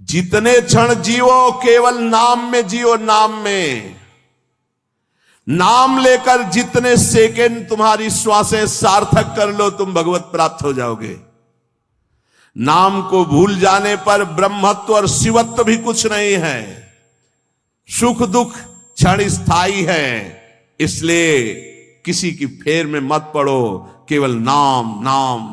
जितने क्षण जियो केवल नाम में जियो, नाम में। नाम लेकर जितने सेकंड तुम्हारी श्वासें सार्थक कर लो, तुम भगवत प्राप्त हो जाओगे। नाम को भूल जाने पर ब्रह्मत्व और शिवत्व भी कुछ नहीं है। सुख दुख क्षण स्थायी है, इसलिए किसी की फेर में मत पड़ो। केवल नाम नाम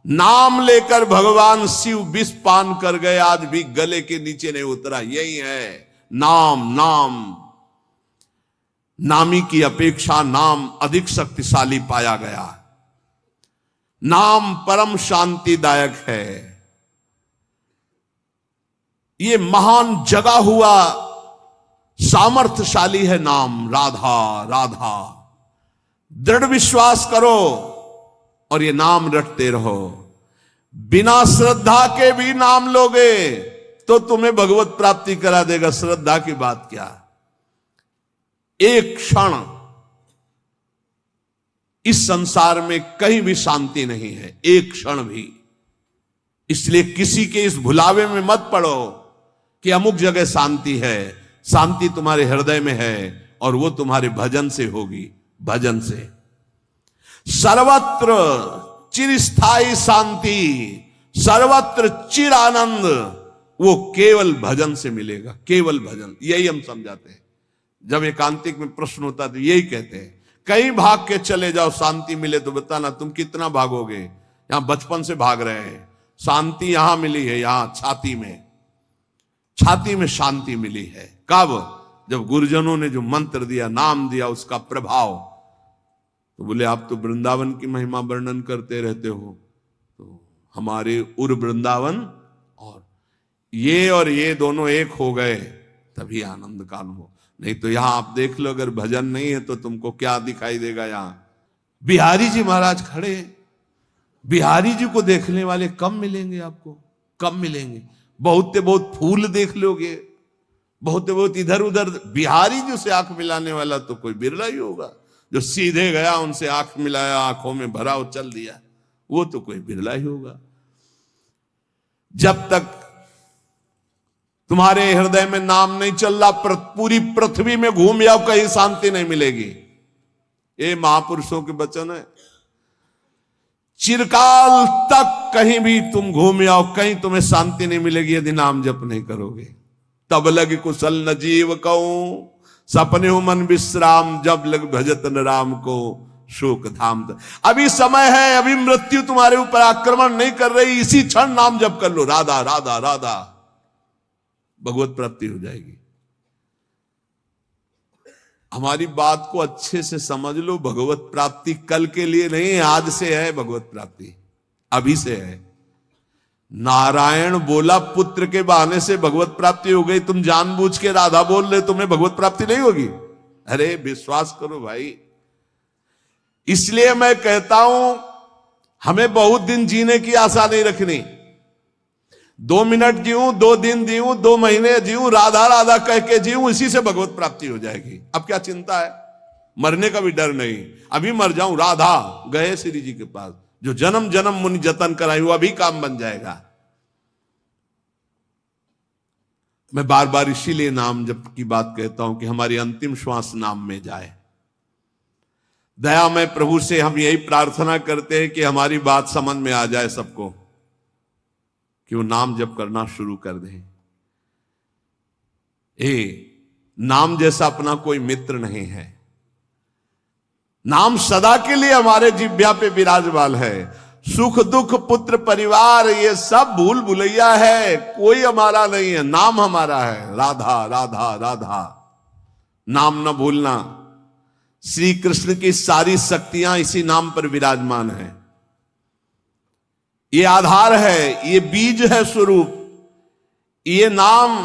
नाम लेकर भगवान शिव विष पान कर गए, आज भी गले के नीचे नहीं उतरा। यही है नाम। नाम नामी की अपेक्षा नाम अधिक शक्तिशाली पाया गया। नाम परम शांतिदायक है। ये महान जगा हुआ सामर्थ्यशाली है नाम। राधा राधा दृढ़ विश्वास करो और ये नाम रटते रहो। बिना श्रद्धा के भी नाम लोगे तो तुम्हें भगवत प्राप्ति करा देगा। श्रद्धा की बात क्या। एक क्षण इस संसार में कहीं भी शांति नहीं है, एक क्षण भी। इसलिए किसी के इस भुलावे में मत पड़ो कि अमुक जगह शांति है। शांति तुम्हारे हृदय में है और वो तुम्हारे भजन से होगी। भजन से सर्वत्र चिरस्थायी शांति, सर्वत्र चिर आनंद, वो केवल भजन से मिलेगा। केवल भजन, यही हम समझाते हैं। जब एकांतिक में प्रश्न होता है तो यही कहते हैं, कहीं भाग के चले जाओ शांति मिले तो बताना तुम कितना भागोगे। यहां बचपन से भाग रहे हैं, शांति यहां मिली है, यहां छाती में, छाती में शांति मिली है। कब? जब गुरुजनों ने जो मंत्र दिया, नाम दिया, उसका प्रभाव। तो बोले आप तो वृंदावन की महिमा वर्णन करते रहते हो, तो हमारे उर वृंदावन और ये दोनों एक हो गए तभी आनंद का अनुभव। नहीं तो यहां आप देख लो, अगर भजन नहीं है तो तुमको क्या दिखाई देगा। यहां बिहारी जी महाराज खड़े, बिहारी जी को देखने वाले कम मिलेंगे आपको, कम मिलेंगे। बहुत से बहुत फूल देख लोगे, बहुत से बहुत इधर उधर, बिहारी जी से आंख मिलाने वाला तो कोई बिरला ही होगा। जो सीधे गया उनसे आंख मिलाया, आंखों में भरा और चल दिया, वो तो कोई बिरला ही होगा। जब तक तुम्हारे हृदय में नाम नहीं चल रहा, पूरी पृथ्वी में घूम जाओ, कहीं शांति नहीं मिलेगी। ये महापुरुषों के वचन है। चिरकाल तक कहीं भी तुम घूम जाओ, कहीं तुम्हें शांति नहीं मिलेगी यदि नाम जप नहीं करोगे। तब लग कुशल न जीव कहूं, सपने हो मन विश्राम, जब लग भजत न राम को शोक धाम। अभी समय है, अभी मृत्यु तुम्हारे ऊपर आक्रमण नहीं कर रही, इसी क्षण नाम जप कर लो। राधा राधा राधा, भगवत प्राप्ति हो जाएगी। हमारी बात को अच्छे से समझ लो। भगवत प्राप्ति कल के लिए नहीं है, आज से है। भगवत प्राप्ति अभी से है। नारायण बोला पुत्र के बहाने से भगवत प्राप्ति हो गई, तुम जानबूझ के राधा बोल रहे, तुम्हें भगवत प्राप्ति नहीं होगी। अरे विश्वास करो भाई। इसलिए मैं कहता हूं, हमें बहुत दिन जीने की आशा नहीं रखनी। 2 मिनट जीऊं, 2 दिन जीऊं, 2 महीने जीऊं, राधा राधा कह के जीऊं, इसी से भगवत प्राप्ति हो जाएगी। अब क्या चिंता है? मरने का भी डर नहीं। अभी मर जाऊं, राधा गए श्री जी के पास, जो जन्म जन्म मुनि जतन कराई, वो अभी काम बन जाएगा। मैं बार बार इसीलिए नाम जप की बात कहता हूं कि हमारी अंतिम श्वास नाम में जाए। दयामय प्रभु से हम यही प्रार्थना करते हैं कि हमारी बात समझ में आ जाए सबको, कि वो नाम जप करना शुरू कर दें। नाम जैसा अपना कोई मित्र नहीं है। नाम सदा के लिए हमारे जिह्वा पे विराजमान है। सुख दुख पुत्र परिवार ये सब भूल भुलैया है, कोई हमारा नहीं है, नाम हमारा है। राधा राधा राधा, नाम न भूलना। श्री कृष्ण की सारी शक्तियां इसी नाम पर विराजमान है। ये आधार है, ये बीज है स्वरूप। ये नाम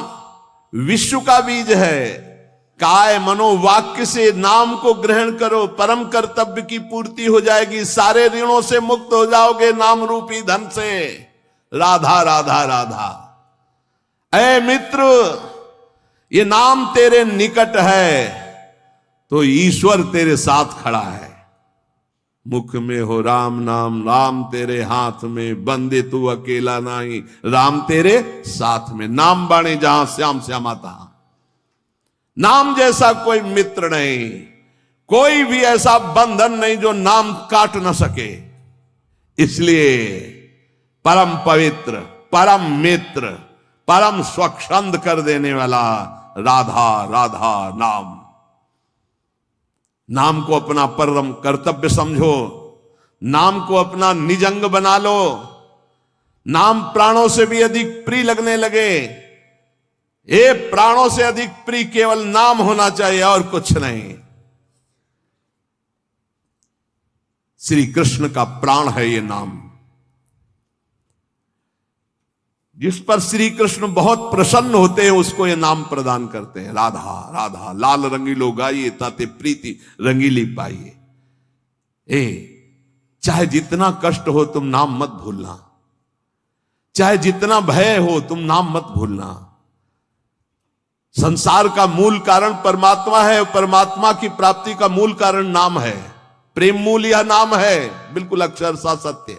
विश्व का बीज है। काय मनोवाक्य से नाम को ग्रहण करो, परम कर्तव्य की पूर्ति हो जाएगी। सारे ऋणों से मुक्त हो जाओगे नाम रूपी धन से। राधा राधा राधा। ऐ मित्र, ये नाम तेरे निकट है तो ईश्वर तेरे साथ खड़ा है। मुख में हो राम नाम, राम तेरे हाथ में, बंदे तू अकेला नहीं, राम तेरे साथ में। नाम बाणे जहां श्याम श्यामा तहां। नाम जैसा कोई मित्र नहीं, कोई भी ऐसा बंधन नहीं जो नाम काट न सके। इसलिए परम पवित्र, परम मित्र, परम स्वच्छंद कर देने वाला राधा राधा नाम। नाम को अपना परम कर्तव्य समझो, नाम को अपना निज अंग बना लो। नाम प्राणों से भी अधिक प्रिय लगने लगे। ये प्राणों से अधिक प्रिय केवल नाम होना चाहिए और कुछ नहीं। श्री कृष्ण का प्राण है ये नाम, जिस पर श्री कृष्ण बहुत प्रसन्न होते हैं उसको ये नाम प्रदान करते हैं। राधा राधा लाल रंगीलो गाइए, ताते प्रीति रंगीली पाइए। चाहे जितना कष्ट हो तुम नाम मत भूलना, चाहे जितना भय हो तुम नाम मत भूलना। संसार का मूल कारण परमात्मा है, परमात्मा की प्राप्ति का मूल कारण नाम है। प्रेम मूल यह नाम है, बिल्कुल अक्षरशः सत्य।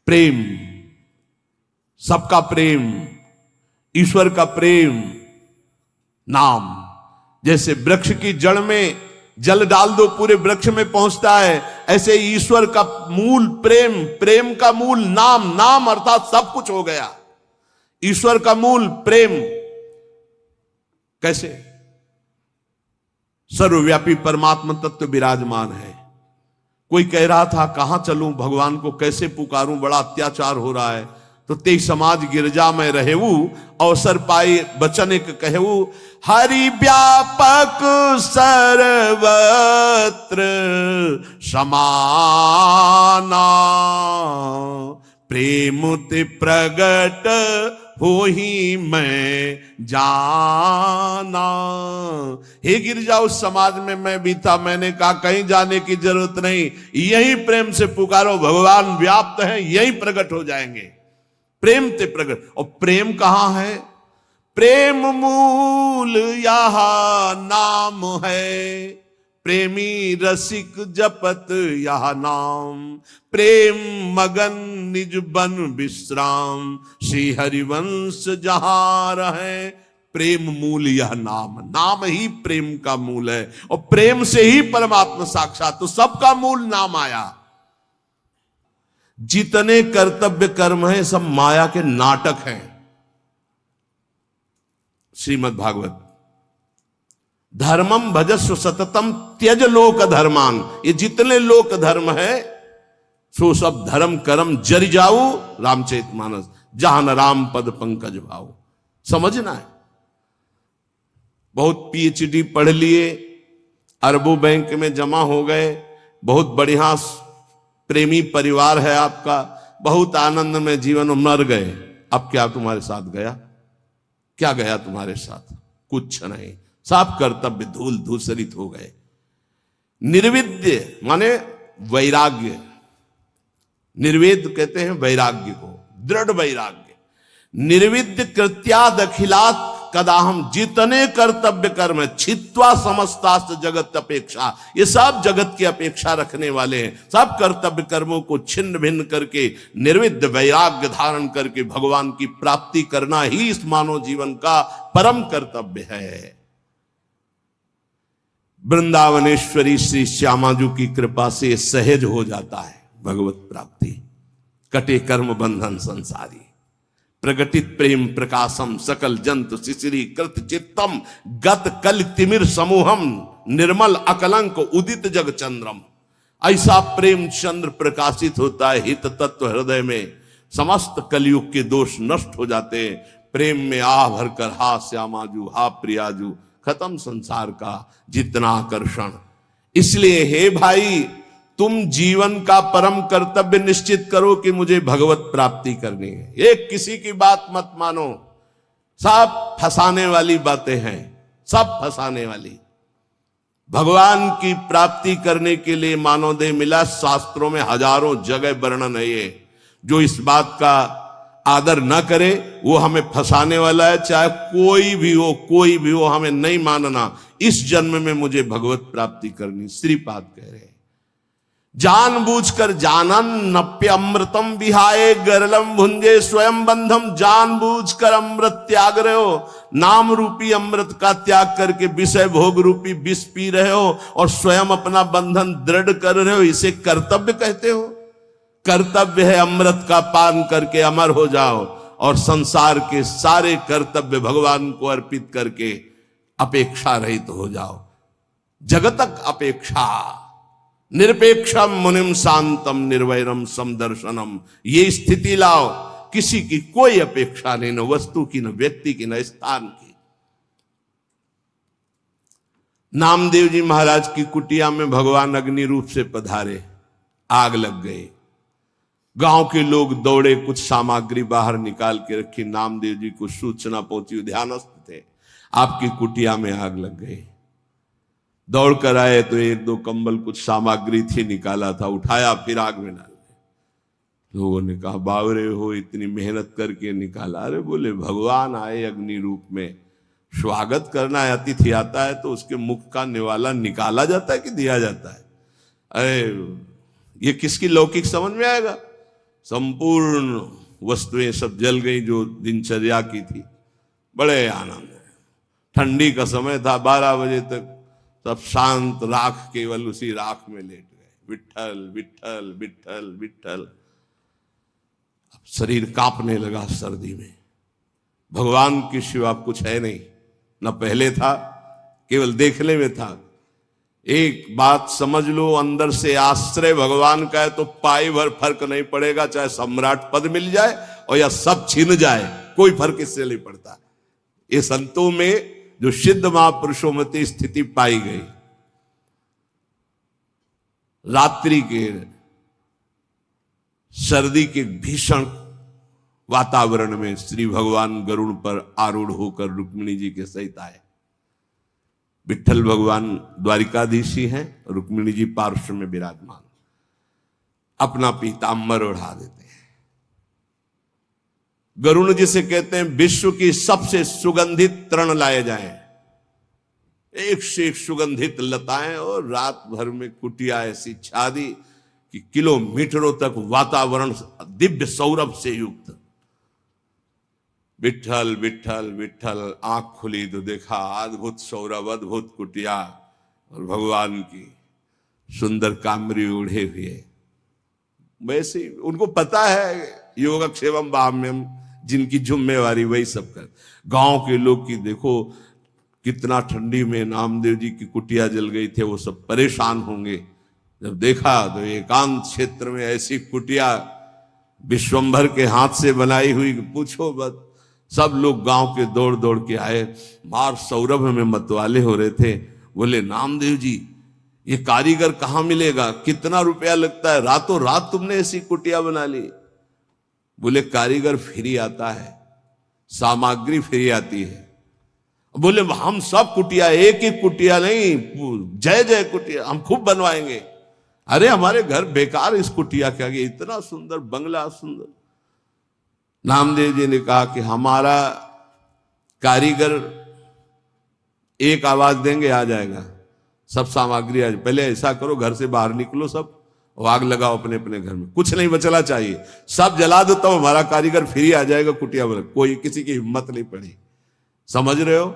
प्रेम, सबका प्रेम, ईश्वर का प्रेम, नाम। जैसे वृक्ष की जड़ में जल डाल दो पूरे वृक्ष में पहुंचता है, ऐसे ईश्वर का मूल प्रेम, प्रेम का मूल नाम। नाम अर्थात सब कुछ हो गया। ईश्वर का मूल प्रेम। कैसे? सर्वव्यापी परमात्मा तत्व विराजमान है। कोई कह रहा था कहां चलूं, भगवान को कैसे पुकारूं, बड़ा अत्याचार हो रहा है। तो ते समाज गिरजा में रहेऊ, अवसर पाए बचन एक कहू। हरि व्यापक सर्वत्र समाना, प्रेम ते प्रगट हो ही मैं जाना। हे गिरजा, उस समाज में मैं भी था, मैंने कहा कहीं जाने की जरूरत नहीं, यही प्रेम से पुकारो, भगवान व्याप्त है, यही प्रकट हो जाएंगे। प्रेम ते प्रकट। और प्रेम कहां है? प्रेम मूल यह नाम है, प्रेमी रसिक जपत यह नाम। प्रेम मगन निज बन विश्राम, श्री हरिवंश जहां रहे। प्रेम मूल यह नाम, नाम ही प्रेम का मूल है, और प्रेम से ही परमात्मा साक्षात। तो सबका मूल नाम आया। जितने कर्तव्य कर्म हैं सब माया के नाटक हैं। श्रीमद् भागवत, धर्मम भजस्व सततम त्यज लोक धर्मान। ये जितने लोक धर्म है सो सब धर्म कर्म जरि जाऊ, रामचरितमानस, जहां न राम पद पंकज भाऊ। समझना है। बहुत पीएचडी पढ़ लिए, अरबों बैंक में जमा हो गए, बहुत बढ़िया प्रेमी परिवार है आपका, बहुत आनंद में जीवन में मर गए। अब क्या तुम्हारे साथ गया? क्या गया तुम्हारे साथ? कुछ नहीं। सब कर्तव्य धूल धूसरित हो गए। निर्विद्य माने वैराग्य, निर्वेद कहते हैं वैराग्य को, दृढ़ वैराग्य। निर्विद्य कृत्याद अखिलात कदाहम, जितने कर्तव्य कर्म है, छित्वा समस्तास्त जगत अपेक्षा, ये सब जगत की अपेक्षा रखने वाले हैं। सब कर्तव्य कर्मों को छिन्न भिन्न करके निर्विद्य वैराग्य धारण करके भगवान की प्राप्ति करना ही इस मानव जीवन का परम कर्तव्य है। वृंदावनेश्वरी श्री श्यामाजू की कृपा से सहज हो जाता है भगवत प्राप्ति। कटे कर्म बंधन संसारी, प्रगटित प्रेम प्रकाशम, सकल जंतु शिशिरी कृत चित्तम, गत कल तिमिर समूहम, निर्मल अकलंक उदित जग चंद्रम। ऐसा प्रेम चंद्र प्रकाशित होता है हित तत्व हृदय में, समस्त कलयुग के दोष नष्ट हो जाते हैं। प्रेम में आ भरकर हा श्यामाजू, हा प्रियाजू, खत्म संसार का जितना आकर्षण। इसलिए हे भाई, तुम जीवन का परम कर्तव्य निश्चित करो कि मुझे भगवत प्राप्ति करनी है। एक किसी की बात मत मानो, सब फंसाने वाली बातें हैं, सब फंसाने वाली। भगवान की प्राप्ति करने के लिए मानव देह मिला, शास्त्रों में हजारों जगह वर्णन है ये। जो इस बात का आदर न करे वो हमें फंसाने वाला है। चाहे कोई भी हो, कोई भी हो, हमें नहीं मानना। इस जन्म में मुझे भगवत प्राप्ति करनी, श्रीपाद कह रहे हैं। जानबूझकर जानन नप्य अमृतम विहाय गरलम भुंजे स्वयं बंधम, जानबूझकर अमृत त्याग रहे हो, नाम रूपी अमृत का त्याग करके विषय भोग रूपी विष पी रहे हो और स्वयं अपना बंधन दृढ़ कर रहे हो, इसे कर्तव्य कहते हो? कर्तव्य है अमृत का पान करके अमर हो जाओ और संसार के सारे कर्तव्य भगवान को अर्पित करके अपेक्षा रहित हो जाओ। जगतक अपेक्षा निरपेक्षम मुनिम शांतम निर्वैरम समदर्शनम, ये स्थिति लाओ, किसी की कोई अपेक्षा नहीं, न वस्तु की, न व्यक्ति की, न स्थान की। नामदेव जी महाराज की कुटिया में भगवान अग्नि रूप से पधारे, आग लग गई। गांव के लोग दौड़े, कुछ सामग्री बाहर निकाल के रखी। नामदेव जी को सूचना पहुंची, ध्यानस्थ थे, आपकी कुटिया में आग लग गई। दौड़ कर आए तो एक दो कंबल, कुछ सामग्री थी, निकाला था, उठाया, फिर आग में डाल दिया। लोगों ने कहा बावरे हो, इतनी मेहनत करके निकाला। अरे बोले भगवान आए अग्नि रूप में, स्वागत करना है, अतिथि आता है तो उसके मुख का निवाला निकाला जाता है कि दिया जाता है? अरे ये किसकी लौकिक समझ में आएगा? संपूर्ण वस्तुएं सब जल गई जो दिनचर्या की थी। बड़े आनंद है। ठंडी का समय था, 12 बजे तक सब शांत, राख केवल उसी राख में लेट गए। विट्ठल विट्ठल विट्ठल विट्ठल। अब शरीर कांपने लगा सर्दी में। भगवान के सिवा कुछ है नहीं, न पहले था, केवल देखने में था। एक बात समझ लो, अंदर से आश्रय भगवान का है तो पाई भर फर्क नहीं पड़ेगा, चाहे सम्राट पद मिल जाए और या सब छिन जाए, कोई फर्क इससे नहीं पड़ता। ये संतों में जो सिद्ध महापुरुषों में स्थिति पाई गई। रात्रि के सर्दी के भीषण वातावरण में श्री भगवान गरुड़ पर आरूढ़ होकर रुक्मिणी जी के सहित आए। विट्ठल भगवान द्वारिकाधीश ही हैं, रुक्मिणी जी पार्श्व में विराजमान, अपना पीताम्बर ओढ़ा देते हैं। गरुड़ जिसे कहते हैं विश्व की सबसे सुगंधित तृण लाए जाएं, एक से एक सुगंधित लताएं, और रात भर में कुटिया ऐसी छा दी कि किलोमीटरों तक वातावरण दिव्य सौरभ से युक्त। विट्ठल विट्ठल विट्ठल, आंख खुली तो देखा अद्भुत सौरभ, अद्भुत कुटिया और भगवान की सुंदर कामरी ओढ़े हुए। वैसे उनको पता है योगक्षेमम बाह्यम, जिनकी जिम्मेवारी वही सब कर। गांव के लोग की देखो कितना ठंडी में नामदेव जी की कुटिया जल गई थे, वो सब परेशान होंगे। जब देखा तो एकांत क्षेत्र में ऐसी कुटिया विश्वंभर के हाथ से बनाई हुई, पूछो मत। सब लोग गांव के दौड़ दौड़ के आए, मार सौरभ में मतवाले हो रहे थे। बोले नामदेव जी ये कारीगर कहाँ मिलेगा, कितना रुपया लगता है, रातों रात तुमने ऐसी कुटिया बना ली? बोले कारीगर फ्री आता है, सामग्री फ्री आती है। बोले हम सब कुटिया, एक ही कुटिया नहीं, जय जय कुटिया हम खूब बनवाएंगे। अरे हमारे घर बेकार इस कुटिया के आगे, इतना सुंदर बंगला सुंदर। नामदेव जी ने कहा कि हमारा कारीगर एक आवाज देंगे आ जाएगा, सब सामग्री आज। पहले ऐसा करो घर से बाहर निकलो सब, आग लगाओ अपने अपने घर में, कुछ नहीं बचना चाहिए, सब जला दो, तब हमारा कारीगर फ्री आ जाएगा कुटिया बना। कोई किसी की हिम्मत नहीं पड़ी। समझ रहे हो?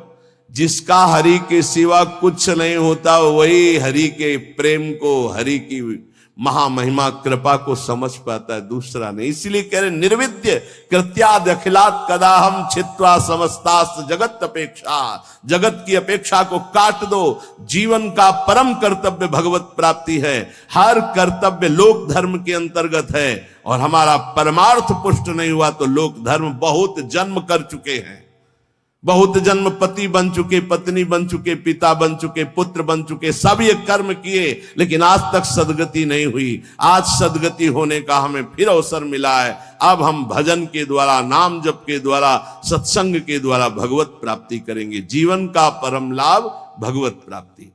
जिसका हरि के सिवा कुछ नहीं होता, वही हरि के प्रेम को, हरि की महामहिमा कृपा को समझ पाता है, दूसरा नहीं। इसलिए कह रहे निर्विद्य कृत्याद अखिलात कदाहम छित्वा समस्तास्त जगत अपेक्षा। जगत की अपेक्षा को काट दो। जीवन का परम कर्तव्य भगवत प्राप्ति है। हर कर्तव्य लोक धर्म के अंतर्गत है, और हमारा परमार्थ पुष्ट नहीं हुआ तो लोक धर्म बहुत जन्म कर चुके हैं, बहुत जन्म पति बन चुके, पत्नी बन चुके, पिता बन चुके, पुत्र बन चुके, सब ये कर्म किए, लेकिन आज तक सदगति नहीं हुई। आज सदगति होने का हमें फिर अवसर मिला है। अब हम भजन के द्वारा, नाम जप के द्वारा, सत्संग के द्वारा भगवत प्राप्ति करेंगे। जीवन का परम लाभ भगवत प्राप्ति।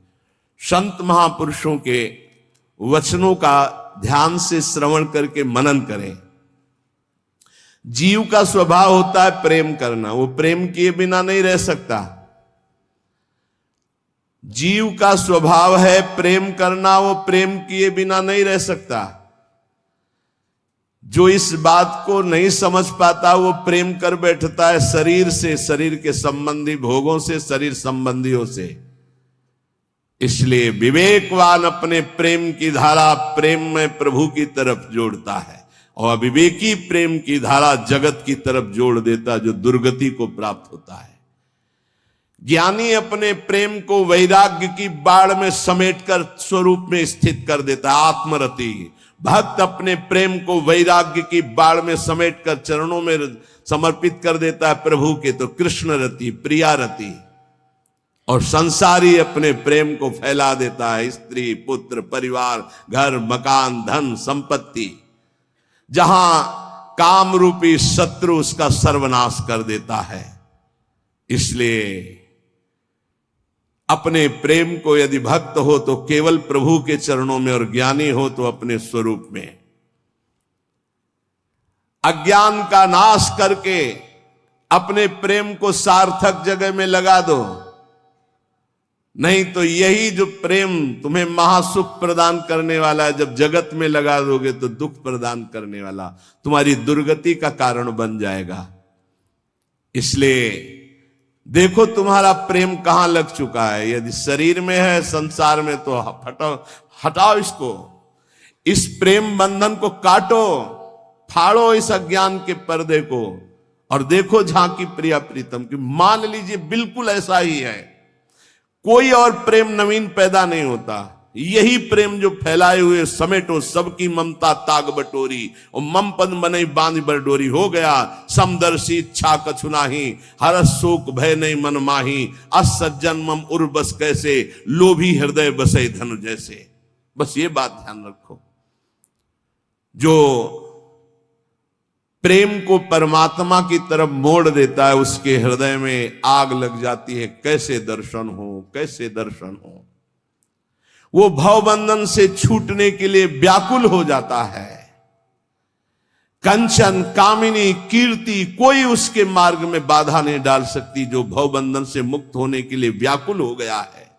संत महापुरुषों के वचनों का ध्यान से श्रवण करके मनन करें। जीव का स्वभाव होता है प्रेम करना, वो प्रेम किए बिना नहीं रह सकता। जीव का स्वभाव है प्रेम करना, वो प्रेम किए बिना नहीं रह सकता। जो इस बात को नहीं समझ पाता वो प्रेम कर बैठता है शरीर से, शरीर के संबंधी भोगों से, शरीर संबंधियों से। इसलिए विवेकवान अपने प्रेम की धारा प्रेम में प्रभु की तरफ जोड़ता है, और अविवेकी प्रेम की धारा जगत की तरफ जोड़ देता, जो दुर्गति को प्राप्त होता है। ज्ञानी अपने प्रेम को वैराग्य की बाढ़ में समेटकर स्वरूप में स्थित कर देता है, आत्मरति। भक्त अपने प्रेम को वैराग्य की बाढ़ में समेटकर चरणों में समर्पित कर देता है प्रभु के, तो कृष्ण रति, प्रिया रति। और संसारी अपने प्रेम को फैला देता है स्त्री, पुत्र, परिवार, घर, मकान, धन, संपत्ति, जहां काम रूपी शत्रु उसका सर्वनाश कर देता है। इसलिए अपने प्रेम को यदि भक्त हो तो केवल प्रभु के चरणों में, और ज्ञानी हो तो अपने स्वरूप में। अज्ञान का नाश करके अपने प्रेम को सार्थक जगह में लगा दो, नहीं तो यही जो प्रेम तुम्हें महासुख प्रदान करने वाला है, जब जगत में लगा दोगे तो दुख प्रदान करने वाला, तुम्हारी दुर्गति का कारण बन जाएगा। इसलिए देखो तुम्हारा प्रेम कहां लग चुका है। यदि शरीर में है, संसार में, तो हटाओ इसको, इस प्रेम बंधन को काटो, फाड़ो इस अज्ञान के पर्दे को, और देखो झांकी प्रिया प्रीतम की। मान लीजिए बिल्कुल ऐसा ही है, कोई और प्रेम नवीन पैदा नहीं होता। यही प्रेम जो फैलाए हुए समेटो सबकी ममता ताग बटोरी, और मम पद बनई बांध बरडोरी। हो गया समदर्शी इच्छा कछु नाही, हर शोक भय नहीं मन माही। असज्जन मम उर बस कैसे, लोभी हृदय बसे धनु जैसे। बस ये बात ध्यान रखो, जो प्रेम को परमात्मा की तरफ मोड़ देता है उसके हृदय में आग लग जाती है। कैसे दर्शन हो, कैसे दर्शन हो। वो भवबंधन से छूटने के लिए व्याकुल हो जाता है। कंचन, कामिनी, कीर्ति कोई उसके मार्ग में बाधा नहीं डाल सकती। जो भवबंधन से मुक्त होने के लिए व्याकुल हो गया है,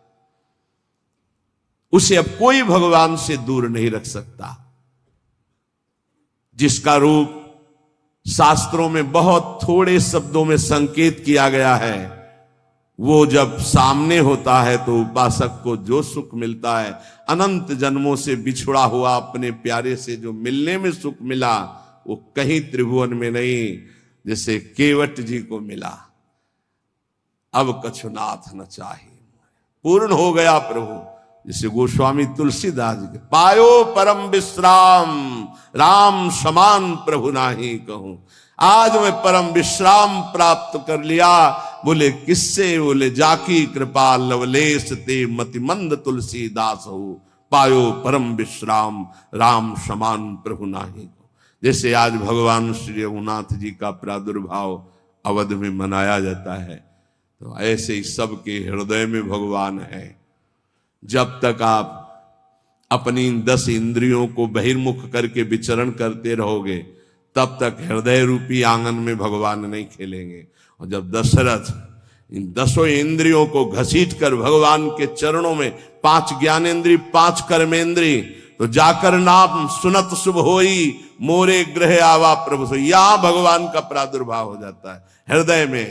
उसे अब कोई भगवान से दूर नहीं रख सकता। जिसका रूप शास्त्रों में बहुत थोड़े शब्दों में संकेत किया गया है, वो जब सामने होता है तो उपासक को जो सुख मिलता है, अनंत जन्मों से बिछुड़ा हुआ अपने प्यारे से जो मिलने में सुख मिला, वो कहीं त्रिभुवन में नहीं, जैसे केवट जी को मिला। अब कछुनाथ न चाहे, पूर्ण हो गया प्रभु। जैसे गोस्वामी तुलसीदास जी के, पायो परम विश्राम, राम समान प्रभु नाही कहूं। आज मैं परम विश्राम प्राप्त कर लिया। बोले किससे? बोले जाकी कृपा लवलेश ते मतिमंद तुलसीदास हो। पायो परम विश्राम, राम समान प्रभु नाही को। जैसे आज भगवान श्री रघुनाथ जी का प्रादुर्भाव अवध में मनाया जाता है, तो ऐसे ही सबके हृदय में भगवान है। जब तक आप अपनी 10 इंद्रियों को बहिर्मुख करके विचरण करते रहोगे, तब तक हृदय रूपी आंगन में भगवान नहीं खेलेंगे। और जब दशरथ इन 10 इंद्रियों को घसीट कर भगवान के चरणों में, 5 ज्ञानेन्द्रिय 5 कर्मेंद्रिय, तो जाकर नाम सुनत शुभ होई, मोरे ग्रह आवा प्रभु। यहां भगवान का प्रादुर्भाव हो जाता है हृदय में।